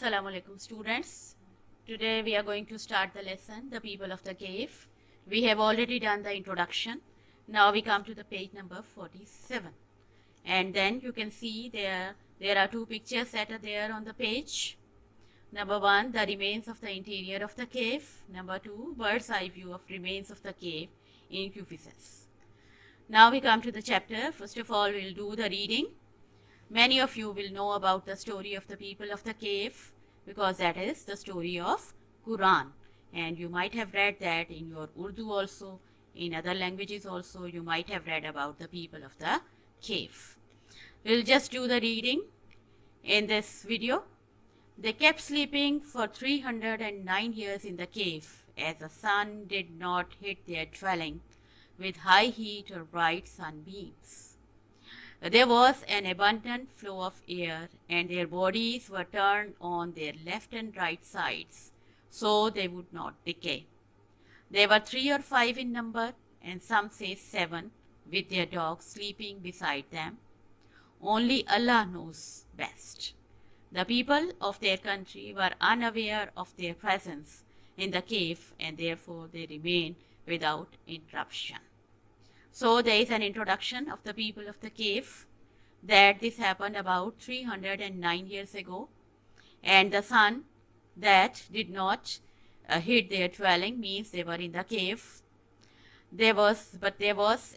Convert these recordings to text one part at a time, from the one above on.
Assalamu alaikum students. Today we are going to start the lesson, The People of the Cave. We have already done the introduction. Now we come to the page number 47. And then you can see there are two pictures that are there on the page. Number one, the remains of the interior of the cave. Number two, bird's eye view of remains of the cave in Ephesus. Now we come to the chapter. First of all, we'll do the reading. Many of you will know about the story of the people of the cave because that is the story of Quran, and you might have read that in your Urdu also, in other languages also you might have read about the people of the cave. We'll just do the reading in this video. They kept sleeping for 309 years in the cave as the sun did not hit their dwelling with high heat or bright sunbeams. There was an abundant flow of air, and their bodies were turned on their left and right sides, so they would not decay. They were 3 or 5 in number, and some say 7, with their dogs sleeping beside them. Only Allah knows best. The people of their country were unaware of their presence in the cave, and therefore they remained without interruption. So there is an introduction of the people of the cave, that this happened about 309 years ago, and the sun that did not hit their dwelling means they were in the cave. There was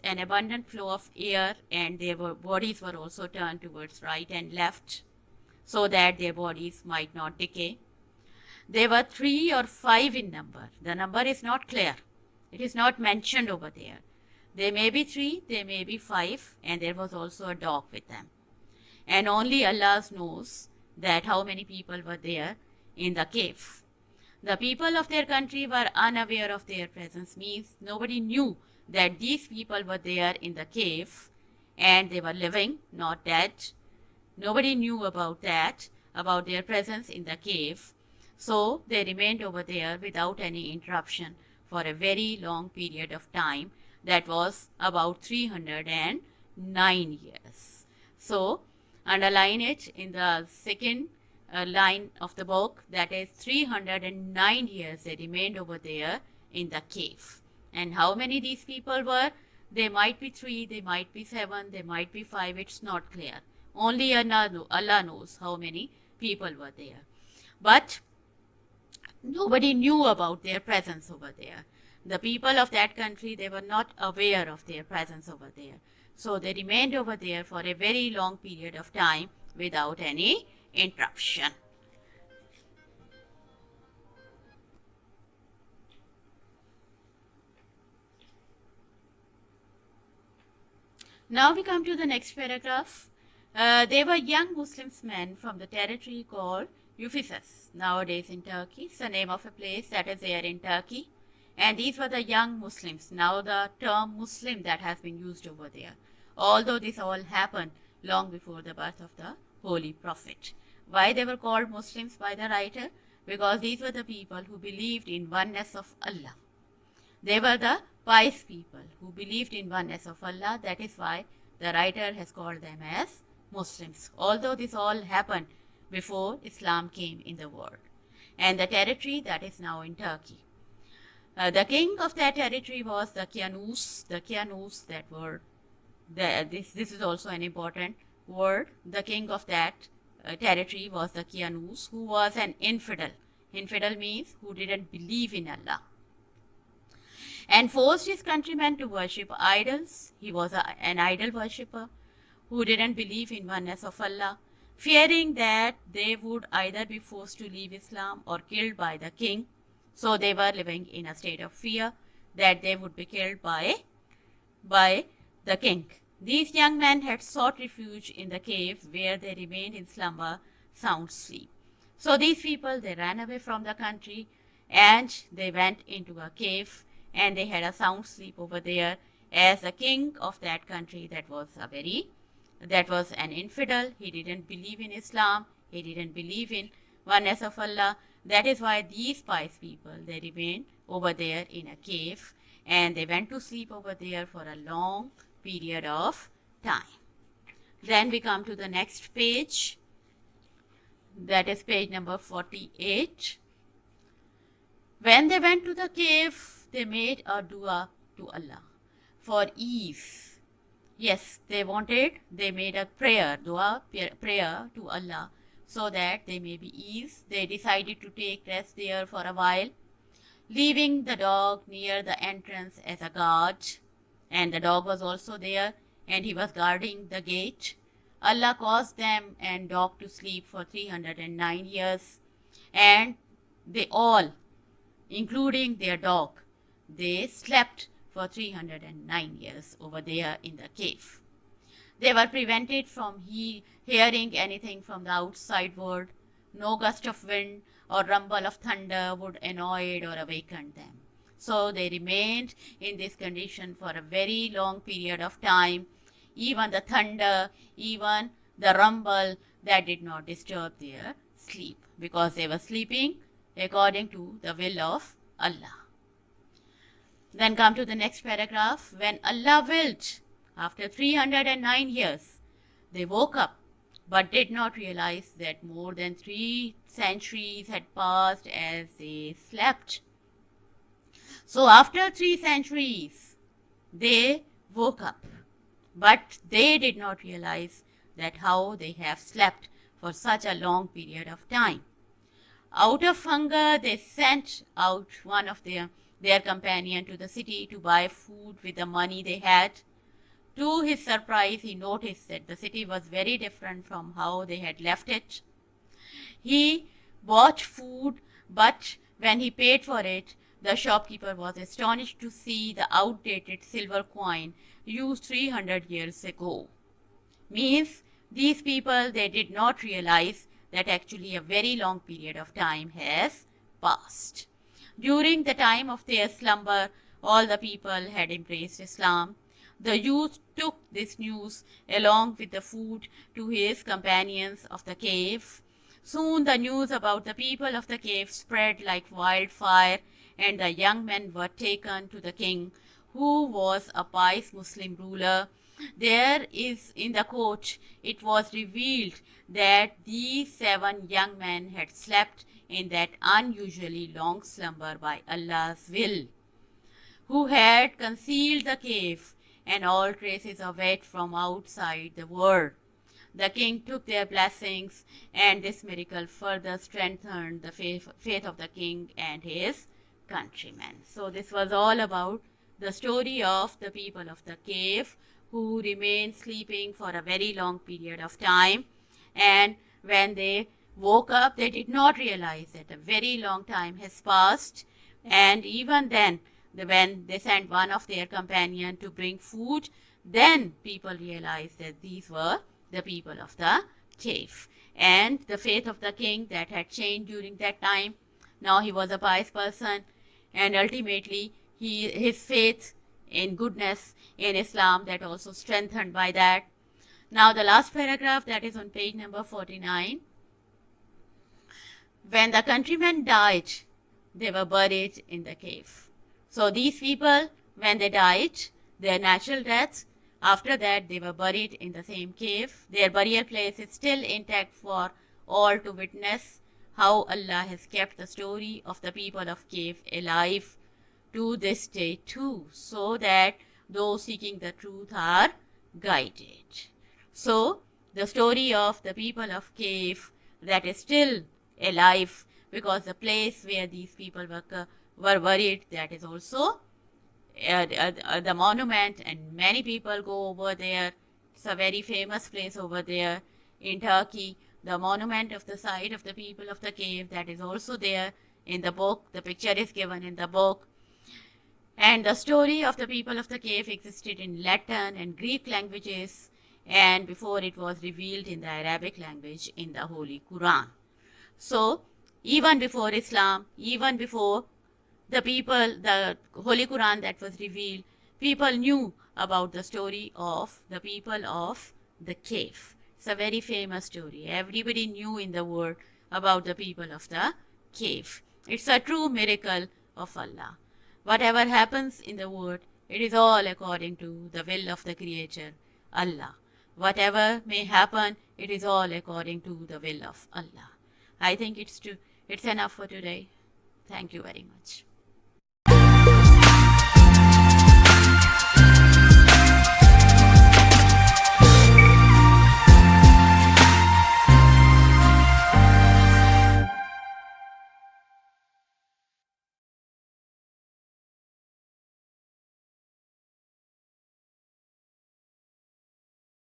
an abundant flow of air, and their bodies were also turned towards right and left so that their bodies might not decay. They were 3 or 5 in number. The number is not clear. It is not mentioned over there. They may be 3, they may be 5, and there was also a dog with them. And only Allah knows that how many people were there in the cave. The people of their country were unaware of their presence, means nobody knew that these people were there in the cave and they were living, not dead. Nobody knew about that, about their presence in the cave. So they remained over there without any interruption for a very long period of time. That was about 309 years. So underline it in the second line of the book, that is 309 years they remained over there in the cave. And how many these people were? They might be 3, they might be 7, they might be 5, it's not clear. Only Allah knows how many people were there. But nobody knew about their presence over there. The people of that country, they were not aware of their presence over there. So they remained over there for a very long period of time without any interruption. Now we come to the next paragraph. They were young Muslim men from the territory called Ephesus, nowadays in Turkey. It's the name of a place that is there in Turkey. And these were the young Muslims. Now the term Muslim that has been used over there. Although this all happened long before the birth of the Holy Prophet. Why they were called Muslims by the writer? Because these were the people who believed in oneness of Allah. They were the pious people who believed in oneness of Allah. That is why the writer has called them as Muslims. Although this all happened before Islam came in the world. And the territory that is now in Turkey. The king of that territory was the Kianus. The Kianus, that word, this is also an important word. The king of that territory was the Kianus, who was an infidel. Infidel means who didn't believe in Allah. And forced his countrymen to worship idols. He was an idol worshipper who didn't believe in oneness of Allah, fearing that they would either be forced to leave Islam or killed by the king. So they were living in a state of fear that they would be killed by the king. These young men had sought refuge in the cave where they remained in slumber, sound sleep. So these people, they ran away from the country and they went into a cave and they had a sound sleep over there, as the king of that country that was an infidel. He didn't believe in Islam. He didn't believe in oneness of Allah. That is why these pious people, they remained over there in a cave and they went to sleep over there for a long period of time. Then we come to the next page. that is page number 48. When they went to the cave, they made a dua to Allah for ease. Yes, they made a prayer, prayer to Allah so that they may be ease. They decided to take rest there for a while, leaving the dog near the entrance as a guard. And the dog was also there, and he was guarding the gate. Allah caused them and dog to sleep for 309 years, and they all, including their dog, they slept for 309 years over there in the cave. They were prevented from hearing anything from the outside world. No gust of wind or rumble of thunder would annoy or awaken them. So they remained in this condition for a very long period of time. Even the thunder, even the rumble, that did not disturb their sleep, because they were sleeping according to the will of Allah. Then come to the next paragraph. When Allah willed, after 309 years, they woke up but did not realize that more than 3 centuries had passed as they slept. So after 3 centuries, they woke up, but they did not realize that how they have slept for such a long period of time. Out of hunger, they sent out one of their companion to the city to buy food with the money they had. To his surprise, he noticed that the city was very different from how they had left it. He bought food, but when he paid for it, the shopkeeper was astonished to see the outdated silver coin used 300 years ago. Means these people, they did not realize that actually a very long period of time has passed. During the time of their slumber, all the people had embraced Islam. The youth took this news along with the food to his companions of the cave. Soon the news about the people of the cave spread like wildfire, and the young men were taken to the king, who was a pious Muslim ruler. There is in the court, it was revealed that these 7 young men had slept in that unusually long slumber by Allah's will, who had concealed the cave and all traces of it from outside the world. The king took their blessings, and this miracle further strengthened the faith of the king and his countrymen. So this was all about the story of the people of the cave who remained sleeping for a very long period of time, and when they woke up, they did not realize that a very long time has passed. And even then, when they sent one of their companions to bring food, then people realized that these were the people of the cave. And the faith of the king that had changed during that time. Now he was a pious person, and ultimately his faith in goodness in Islam, that also strengthened by that. Now the last paragraph, that is on page number 49. When the countrymen died, they were buried in the cave. So these people, when they died, their natural deaths, after that they were buried in the same cave. Their burial place is still intact for all to witness how Allah has kept the story of the people of cave alive to this day too, so that those seeking the truth are guided. So the story of the people of cave, that is still alive, because the place where these people were buried, that is also the monument, and many people go over there. It's a very famous place over there in Turkey. The monument of the site of the people of the cave, that is also there in the book. The picture is given in the book. And the story of the people of the cave existed in Latin and Greek languages, and before it was revealed in the Arabic language in the Holy Quran. So even before Islam, even before the Holy Quran that was revealed, people knew about the story of the people of the cave. It's a very famous story. Everybody knew in the world about the people of the cave. It's a true miracle of Allah. Whatever happens in the world, it is all according to the will of the Creator, Allah. Whatever may happen, it is all according to the will of Allah. I think it's enough for today. Thank you very much.